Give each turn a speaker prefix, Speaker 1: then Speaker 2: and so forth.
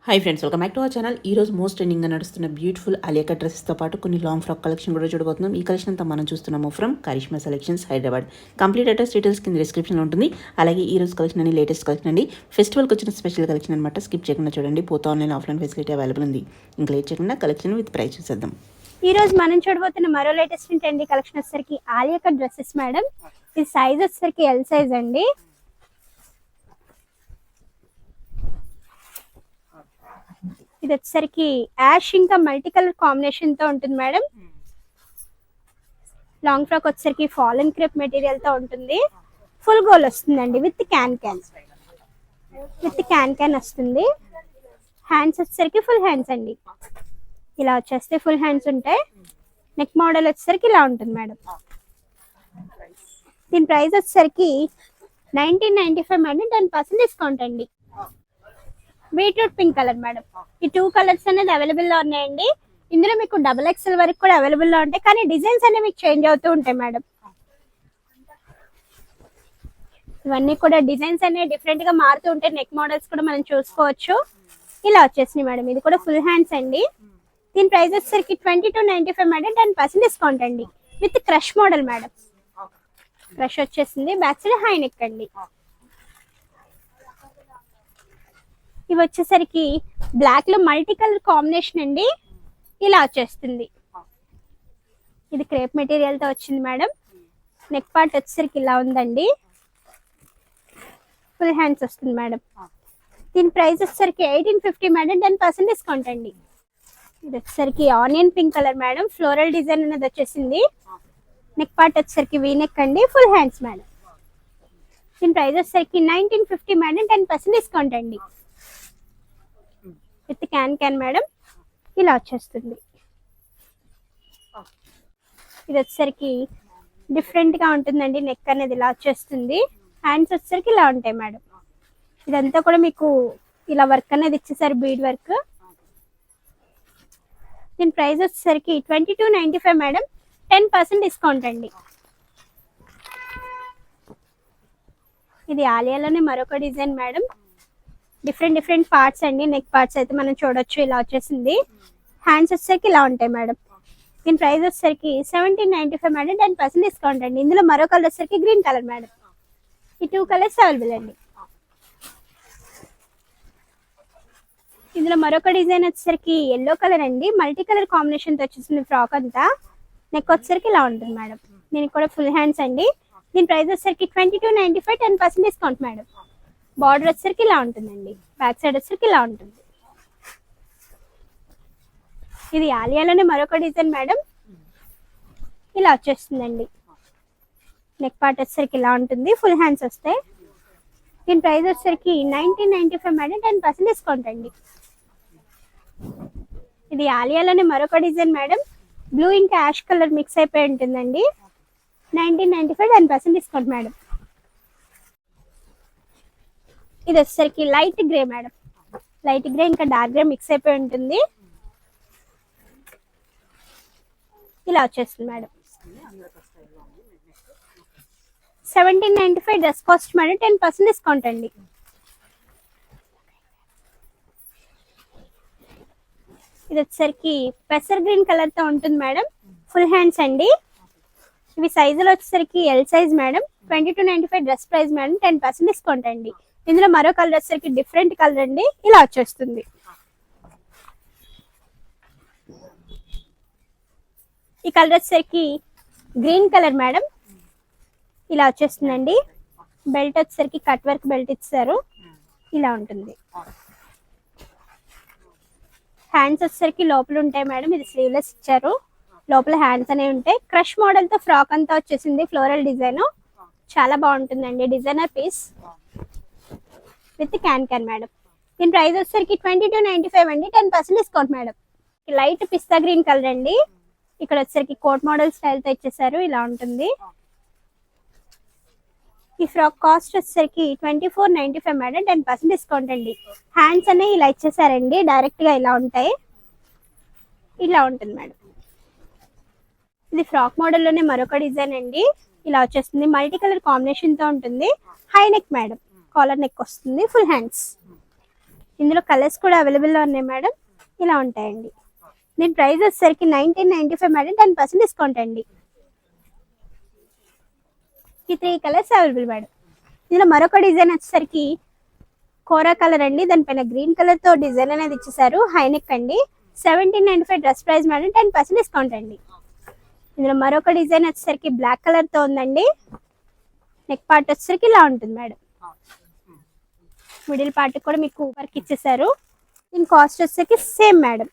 Speaker 1: Hi friends, welcome back to our channel. ఈ రోజు most ట్రెండింగ్గా నడుస్తున్న బ్యూటిఫుల్ అలియా కట్ డ్రెస్తో పాటు కొన్ని లాంగ్ ఫ్రాక్ కలెక్షన్ కూడా చూడబోతున్నాం. ఈ కలెక్షన్ అంతా మనం చూస్తున్నాము from Karishma selections Hyderabad. Complete address details కింద డిస్క్రిప్షన్లో ఉంటుంది. అలాగే ఈ రోజు కలెక్షన్ అని లేటెస్ట్ కలెక్షన్ అండి, ఫెస్టివల్కి వచ్చిన స్పెషల్ కలెక్షన్ అనమాట. స్కిప్ చేయకుండా చూడండి, పోతా ఆన్లైన్ ఆఫ్లైన్ ఫెసిలిటీ అవైలబుల్ ఉంది. ఇంకా లేట్ చేయకుండా కలెక్షన్ విత్ ప్రైస్ చూసేద్దాం.
Speaker 2: ఈ రోజు మనం చూడబోతున్న మరో లేటెస్ట్ ట్రెండీ కలెక్షన్ వచ్చేసరికి ఆలియా కట్ డ్రెస్సెస్ మేడం. ఈ సైజ్ వచ్చేసరికి ఎల్ సైజ్ అండి. ఇది వచ్చేసరికి యాష్ ఇంకా మల్టీ కలర్ కాంబినేషన్ తో ఉంటుంది మేడం. లాంగ్ ఫ్రాక్ వచ్చేసరికి ఫాలెన్ క్రేప్ మెటీరియల్ తో ఉంటుంది. ఫుల్ గోల్ వస్తుందండి విత్ క్యాన్ క్యాన్ వస్తుంది. హ్యాండ్స్ వచ్చేసరికి ఫుల్ హ్యాండ్స్ అండి. ఇలా వచ్చేస్తే ఫుల్ హ్యాండ్స్ ఉంటాయి. నెక్ మోడల్ వచ్చేసరికి ఇలా ఉంటుంది మేడం. దీని ప్రైస్ వచ్చేసరికి 1995 మేడం. 10% డిస్కౌంట్ అండి. Beetroot pink colour madam. ఈ 2 కలర్స్ అనేది అవైలబుల్ లో ఉన్నాయండి. ఇందులో మీకు XXL వరకు కూడా అవైలబుల్ లో ఉంటాయి, కానీ డిజైన్స్ అనేవి మీకు చేంజ్ అవుతూ ఉంటాయి మేడం. ఇవన్నీ కూడా డిజైన్స్ అనేవి డిఫరెంట్ గా మారుతూ ఉంటాయి. నెక్ మోడల్స్ కూడా మనం చూసుకోవచ్చు. ఇలా వచ్చేసినాయి మేడం. ఇది కూడా ఫుల్ హ్యాండ్స్ అండి. దీని ప్రైస్ వచ్చేసరికి 2295 మేడం. 10% డిస్కౌంట్ అండి. With crush model madam. Crush వచ్చేసింది. బ్యాక్ సైడ్ హై నెక్ అండి. ఇవి వచ్చేసరికి బ్లాక్ లో మల్టీ కలర్ కాంబినేషన్ అండి. ఇలా వచ్చేస్తుంది. ఇది క్రేప్ మెటీరియల్ తో వచ్చింది మేడం. నెక్ పార్ట్ వచ్చేసరికి ఇలా ఉందండి. ఫుల్ హ్యాండ్స్ వస్తుంది మేడం. దీని ప్రైస్ వచ్చేసరికి 1850 మేడం. 10% డిస్కౌంట్ అండి. ఇది వచ్చేసరికి onion pink colour madam. Floral design అనేది వచ్చేసింది. నెక్ పార్ట్ వచ్చేసరికి వీ నెక్ అండి. Full hands madam. దీని ప్రైస్ వచ్చేసరికి 1950 మేడం. 10% డిస్కౌంట్ అండి. With can madam. ఇలా వచ్చేస్తుంది. ఇది వచ్చేసరికి డిఫరెంట్ గా ఉంటుందండి. నెక్ అనేది ఇలా వచ్చేస్తుంది. హ్యాండ్స్ వచ్చేసరికి ఇలా ఉంటాయి మేడం. ఇదంతా కూడా మీకు ఇలా వర్క్ అనేది ఇచ్చేసారు, బీడ్ వర్క్. దీని ప్రైస్ వచ్చేసరికి 2295 మేడం. 10% డిస్కౌంట్ అండి. ఇది ఆలియాలోనే మరొక డిజైన్ మేడం. డిఫరెంట్ పార్ట్స్ అండి. నెక్ పార్ట్స్ అయితే మనం చూడొచ్చు. ఇలా వచ్చేసింది. హ్యాండ్స్ వచ్చేసరికి ఇలా ఉంటాయి మేడం. దీని ప్రైస్ వచ్చేసరికి 1795 మేడం. 10% డిస్కౌంట్ అండి. ఇందులో మరో కలర్ వచ్చేసరికి గ్రీన్ కలర్ మేడం. ఈ 2 కలర్స్ అవైలబుల్ అండి. ఇందులో మరొక డిజైన్ వచ్చేసరికి ఎల్లో కలర్ అండి. మల్టీ కలర్ కాంబినేషన్ తో వచ్చేసింది ఫ్రాక్ అంతా. నెక్ వచ్చేసరికి ఇలా ఉంటుంది మేడం. దీనికి కూడా ఫుల్ హ్యాండ్స్ అండి. దీని ప్రైస్ వచ్చేసరికి 2295. 10% డిస్కౌంట్ మేడం. బార్డర్ వచ్చేసరికి ఇలా ఉంటుందండి. బ్యాక్ సైడ్ వచ్చేసరికి ఇలా ఉంటుంది. ఇది ఆలియాలోనే మరొక డిజైన్ మేడం. ఇలా వచ్చేస్తుందండి. నెక్ పార్ట్ వచ్చేసరికి ఇలా ఉంటుంది. ఫుల్ హ్యాండ్స్ వస్తాయి. దీని ప్రైస్ వచ్చేసరికి 1995 మేడం. 10% డిస్కౌంట్ అండి. ఇది ఆలియాలోనే మరొక డిజైన్ మేడం. బ్లూ ఇంకా యాష్ కలర్ మిక్స్ అయిపోయి ఉంటుందండి. 1995. 10% డిస్కౌంట్ మేడం. ఇది వచ్చేసరికి light grey madam. Light grey ఇంకా డార్క్ గ్రే మిక్స్ అయిపోయి ఉంటుంది. ఇలా వచ్చేస్తుంది madam. 1795 dress cost madam. 10% discount అండి. ఇది వచ్చేసరికి పెసర్ గ్రీన్ కలర్ తో ఉంటుంది మేడం. ఫుల్ హ్యాండ్స్ అండి. ఇవి సైజులు వచ్చేసరికి L size madam. 2295 dress price madam. 10% discount అండి. ఇందులో మరో కలర్ వచ్చేసరికి డిఫరెంట్ కలర్ అండి. ఇలా వచ్చేస్తుంది. ఈ కలర్ వచ్చేసరికి గ్రీన్ కలర్ మేడం. ఇలా వచ్చేస్తుందండి. బెల్ట్ వచ్చేసరికి కట్ వర్క్ బెల్ట్ ఇచ్చారు. ఇలా ఉంటుంది. హ్యాండ్స్ వచ్చేసరికి లోపల ఉంటాయి మేడం. ఇది స్లీవ్లెస్ ఇచ్చారు. లోపల హ్యాండ్స్ అనేవి ఉంటాయి. క్రష్ మోడల్ తో ఫ్రాక్ అంతా వచ్చేసింది. ఫ్లోరల్ డిజైన్ చాలా బాగుంటుందండి. Designer piece with can madam. దీని ప్రైస్ వచ్చేసరికి 2295 అండి. 10% discount madam. Light pista green colour అండి. ఇక్కడ వచ్చేసరికి కోట్ మోడల్ స్టైల్ తో ఇచ్చేసారు. ఇలా ఉంటుంది. ఈ ఫ్రాక్ కాస్ట్ వచ్చేసరికి 2495 మేడం. 10% డిస్కౌంట్ అండి. హ్యాండ్స్ అనేవి ఇలా ఇచ్చేసారండి. డైరెక్ట్ గా ఇలా ఉంటాయి. ఇలా ఉంటుంది మేడం. ఇది ఫ్రాక్ మోడల్ లోనే మరొక డిజైన్ అండి. ఇలా వచ్చేస్తుంది. మల్టీ కలర్ కాంబినేషన్ తో ఉంటుంది. High neck madam. Collar neck వస్తుంది. Full hands. ఇందులో కలర్స్ కూడా అవైలబుల్లో ఉన్నాయి మేడం. ఇలా ఉంటాయండి. దీని ప్రైస్ వచ్చేసరికి 1995 మేడం, 10% డిస్కౌంట్ అండి. ఈ 3 కలర్స్ అవైలబుల్ మేడం. ఇందులో మరొక డిజైన్ వచ్చేసరికి కోరా కలర్ అండి, దానిపైన గ్రీన్ కలర్ తో డిజైన్ అనేది ఇచ్చేసారు. హైనెక్ అండి. 1795 డ్రెస్ ప్రైస్ మేడం, 10% డిస్కౌంట్ అండి. ఇందులో మరొక డిజైన్ వచ్చేసరికి బ్లాక్ కలర్ తో ఉందండి. నెక్ పార్ట్ వచ్చేసరికి ఇలా ఉంటుంది మేడం. మిడిల్ పార్ట్ కూడా మీకు వర్క్ ఇచ్చేసారు. దీని కాస్ట్ వచ్చేసరికి సేమ్ మేడం.